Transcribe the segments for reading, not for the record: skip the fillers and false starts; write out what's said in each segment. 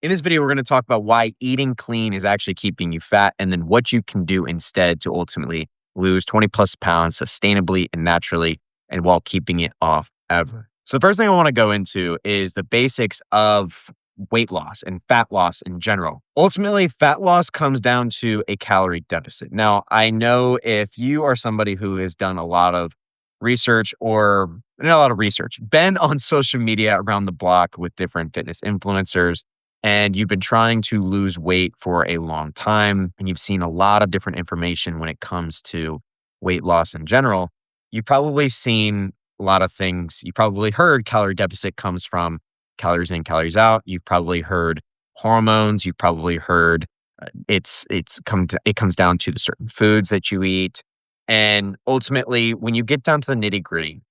In this video, we're going to talk about why eating clean is actually keeping you fat and then what you can do instead to ultimately lose 20 plus pounds sustainably and naturally and while keeping it off ever. So, the first thing I want to go into is the basics of weight loss and fat loss in general. Ultimately, fat loss comes down to a calorie deficit. Now, I know if you are somebody who has done a lot of research or not a lot of research, been on social media around the block with different fitness influencers and you've been trying to lose weight for a long time and you've seen a lot of different information when it comes to weight loss in general, you've probably seen a lot of things. You probably heard calorie deficit comes from calories in, calories out. You've probably heard hormones. You've probably heard it comes down to the certain foods that you eat. And ultimately, when you get down to the nitty gritty,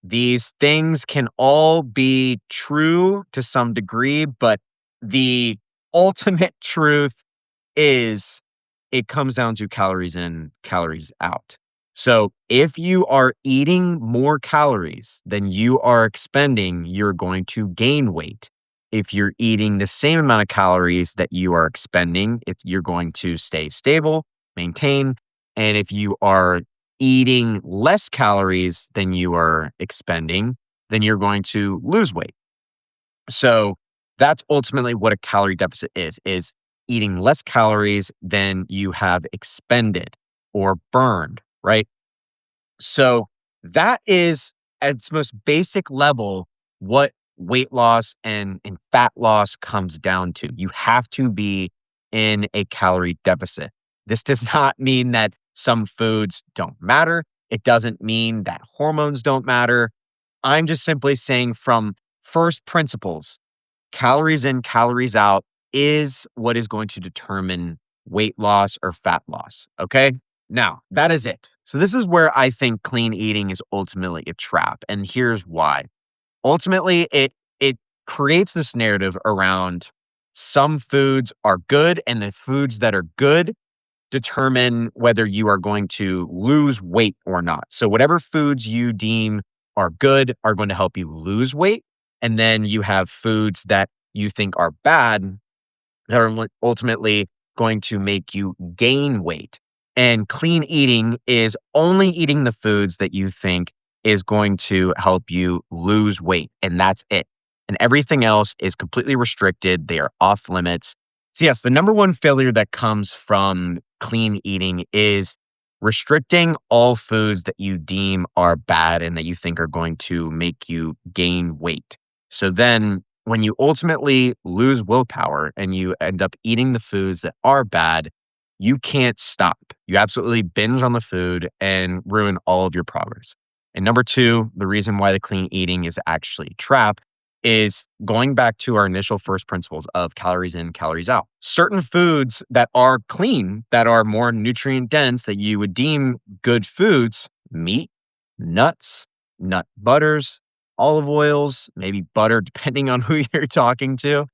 these things can all be true to some degree, but the ultimate truth is it comes down to calories in, calories out. So if you are eating more calories than you are expending, you're going to gain weight. If you're eating the same amount of calories that you are expending, if you're going to stay stable, maintain. And if you are eating less calories than you are expending, then you're going to lose weight. So that's ultimately what a calorie deficit is eating less calories than you have expended or burned, right? So that is at its most basic level what weight loss and fat loss comes down to. You have to be in a calorie deficit. This does not mean that some foods don't matter. It doesn't mean that hormones don't matter. I'm just simply saying from first principles, calories in, calories out is what is going to determine weight loss or fat loss. Okay. Now, that is it. So, this is where I think clean eating is ultimately a trap. And here's why. Ultimately, it creates this narrative around some foods are good, and the foods that are good determine whether you are going to lose weight or not. So, whatever foods you deem are good are going to help you lose weight. And then you have foods that you think are bad that are ultimately going to make you gain weight. And clean eating is only eating the foods that you think is going to help you lose weight. And that's it. And everything else is completely restricted. They are off limits. So, yes, the number one failure that comes from clean eating is restricting all foods that you deem are bad and that you think are going to make you gain weight. So then when you ultimately lose willpower and you end up eating the foods that are bad, you can't stop. You absolutely binge on the food and ruin all of your progress. And number two, the reason why the clean eating is actually a trap is going back to our initial first principles of calories in, calories out. Certain foods that are clean, that are more nutrient dense, that you would deem good foods, meat, nuts, nut butters, olive oils, maybe butter, depending on who you're talking to.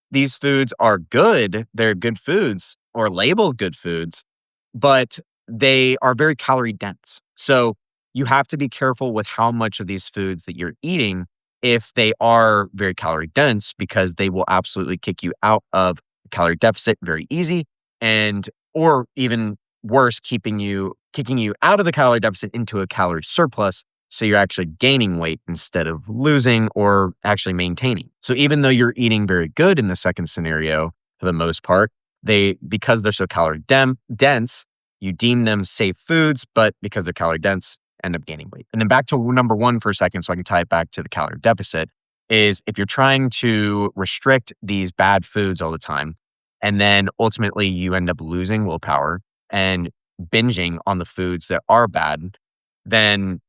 These foods are good. They're good foods or labeled good foods, but they are very calorie dense. So you have to be careful with how much of these foods that you're eating if they are very calorie dense, because they will absolutely kick you out of a calorie deficit very easy, and or even worse, kicking you out of the calorie deficit into a calorie surplus. So you're actually gaining weight instead of losing or actually maintaining. So even though you're eating very good in the second scenario, for the most part, because they're so calorie dense, you deem them safe foods, but because they're calorie dense, end up gaining weight. And then back to number one for a second, so I can tie it back to the calorie deficit, is if you're trying to restrict these bad foods all the time, and then ultimately you end up losing willpower and binging on the foods that are bad, then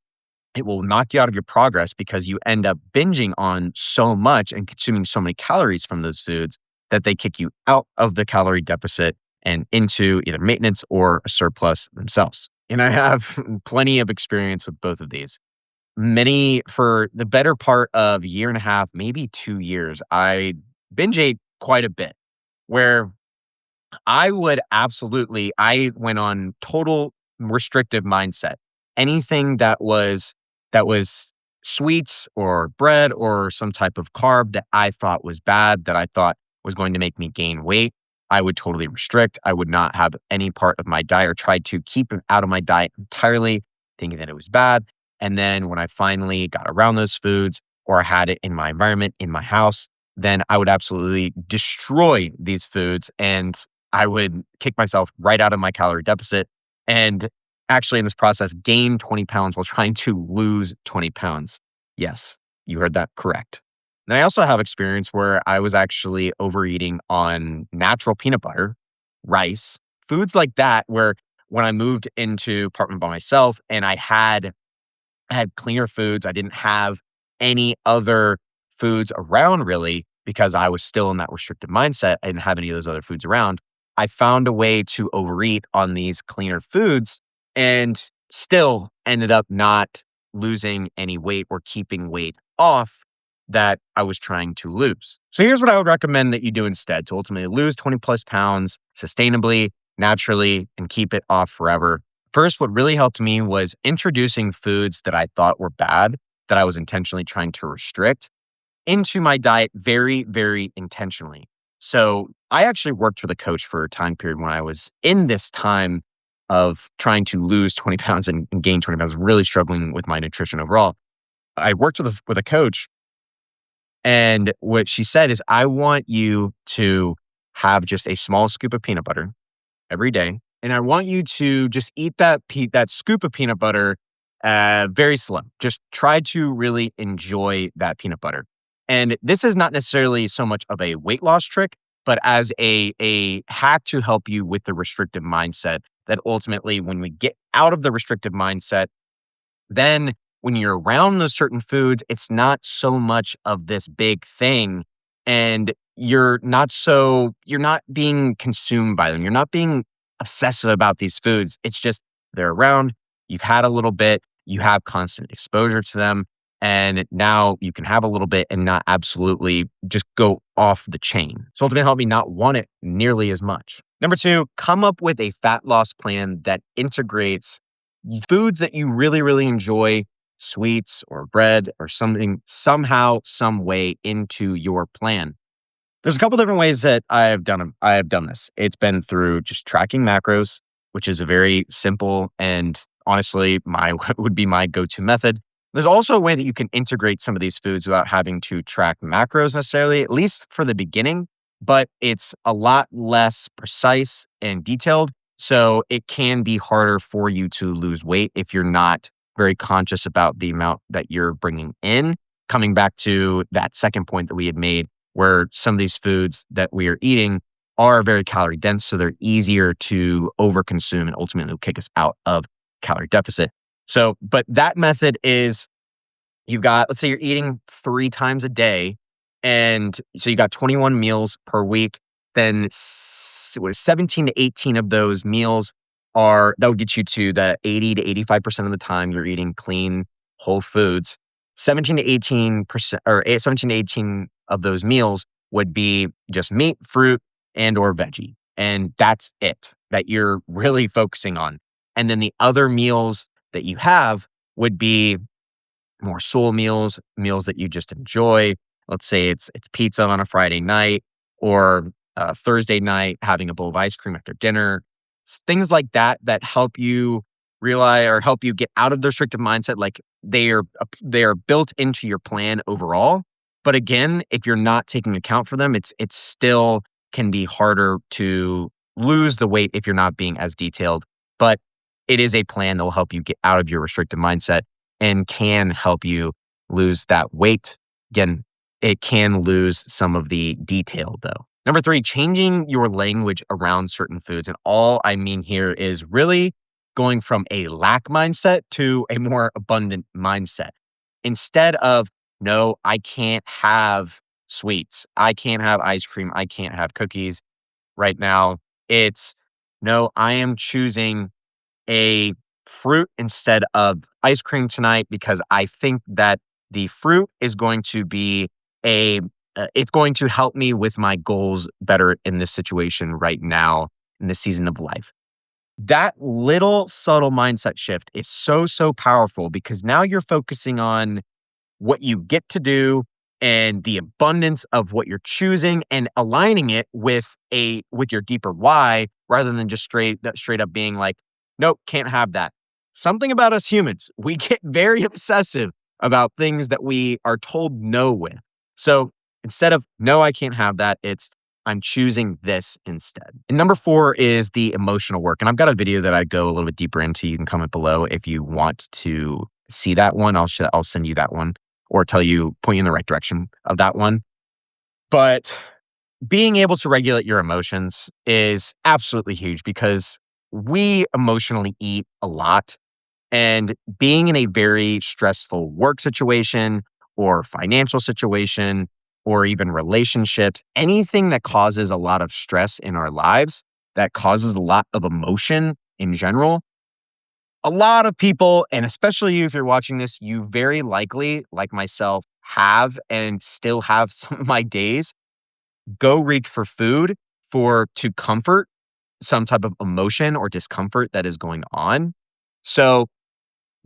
it will knock you out of your progress because you end up binging on so much and consuming so many calories from those foods that they kick you out of the calorie deficit and into either maintenance or a surplus themselves. And I have plenty of experience with both of these. For the better part of a year and a half, maybe 2 years, I binge ate quite a bit where I went on total restrictive mindset. Anything that was sweets or bread or some type of carb that I thought was bad, that I thought was going to make me gain weight, I would totally restrict. I would not have any part of my diet or try to keep it out of my diet entirely, thinking that it was bad. And then when I finally got around those foods or I had it in my environment, in my house, then I would absolutely destroy these foods and I would kick myself right out of my calorie deficit. And actually, in this process, gain 20 pounds while trying to lose 20 pounds. Yes, you heard that correct. And I also have experience where I was actually overeating on natural peanut butter, rice, foods like that, where when I moved into apartment by myself and I had cleaner foods. I didn't have any other foods around really because I was still in that restrictive mindset. I didn't have any of those other foods around. I found a way to overeat on these cleaner foods and still ended up not losing any weight or keeping weight off that I was trying to lose. So here's what I would recommend that you do instead to ultimately lose 20 plus pounds sustainably, naturally, and keep it off forever. First, what really helped me was introducing foods that I thought were bad, that I was intentionally trying to restrict into my diet very, very intentionally. So I actually worked with a coach for a time period when I was in this time of trying to lose 20 pounds and gain 20 pounds, really struggling with my nutrition overall. I worked with a coach, and what she said is, I want you to have just a small scoop of peanut butter every day. And I want you to just eat that scoop of peanut butter very slow. Just try to really enjoy that peanut butter. And this is not necessarily so much of a weight loss trick, but as a hack to help you with the restrictive mindset that ultimately when we get out of the restrictive mindset, then when you're around those certain foods, it's not so much of this big thing and you're not being consumed by them. You're not being obsessive about these foods. It's just they're around, you've had a little bit, you have constant exposure to them, and now you can have a little bit and not absolutely just go off the chain. So ultimately help me not want it nearly as much. Number two, come up with a fat loss plan that integrates foods that you really, really enjoy, sweets or bread or something, somehow, some way into your plan. There's a couple different ways that I have done this. It's been through just tracking macros, which is a very simple and honestly my would be my go-to method. There's also a way that you can integrate some of these foods without having to track macros necessarily, at least for the beginning, but it's a lot less precise and detailed. So it can be harder for you to lose weight if you're not very conscious about the amount that you're bringing in. Coming back to that second point that we had made, where some of these foods that we are eating are very calorie dense, so they're easier to overconsume and ultimately will kick us out of calorie deficit. So, but that method is let's say you're eating 3 times a day, and so you got 21 meals per week, then 17 to 18 of those meals that would get you to the 80 to 85% of the time you're eating clean, whole foods. 17 to 18% or 17 to 18 of those meals would be just meat, fruit, and or veggie. And that's it that you're really focusing on. And then the other meals that you have would be more soul meals, meals that you just enjoy. Let's say it's pizza on a Friday night or Thursday night, having a bowl of ice cream after dinner. Things like that that help you realize or help you get out of the restrictive mindset. Like they are built into your plan overall. But again, if you're not taking account for them, it's still can be harder to lose the weight if you're not being as detailed. But it is a plan that will help you get out of your restrictive mindset and can help you lose that weight. Again, it can lose some of the detail though. Number three, changing your language around certain foods. And all I mean here is really going from a lack mindset to a more abundant mindset. Instead of, no, I can't have sweets. I can't have ice cream. I can't have cookies right now. It's, no, I am choosing a fruit instead of ice cream tonight because I think that the fruit is going to be it's going to help me with my goals better in this situation right now in this season of life. That little subtle mindset shift is so, so powerful because now you're focusing on what you get to do and the abundance of what you're choosing and aligning it with your deeper why rather than just straight up being like, nope, can't have that. Something about us humans, we get very obsessive about things that we are told no with. So instead of no, I can't have that, it's I'm choosing this instead. And number 4 is the emotional work. And I've got a video that I go a little bit deeper into. You can comment below if you want to see that one. I'll send you that one or point you in the right direction of that one. But being able to regulate your emotions is absolutely huge because we emotionally eat a lot. And being in a very stressful work situation or financial situation or even relationships, anything that causes a lot of stress in our lives, that causes a lot of emotion in general, a lot of people, and especially you if you're watching this, you very likely, like myself, have and still have some of my days go reach for food to comfort some type of emotion or discomfort that is going on. So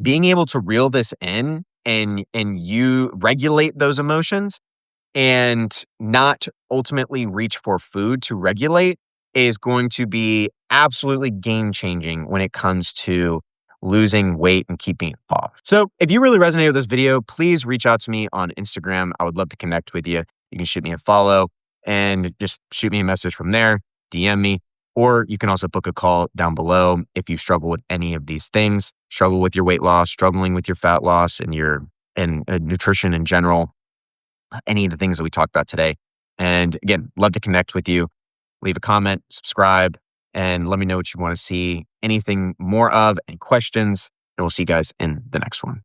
being able to reel this in and you regulate those emotions and not ultimately reach for food to regulate is going to be absolutely game changing when it comes to losing weight and keeping it off. So if you really resonate with this video, please reach out to me on Instagram. I would love to connect with you. You can shoot me a follow and just shoot me a message from there, DM me, or you can also book a call down below if you struggle with any of these things, struggle with your weight loss, struggling with your fat loss and nutrition in general, any of the things that we talked about today. And again, love to connect with you. Leave a comment, subscribe, and let me know what you want to see, anything more of, any questions, and we'll see you guys in the next one.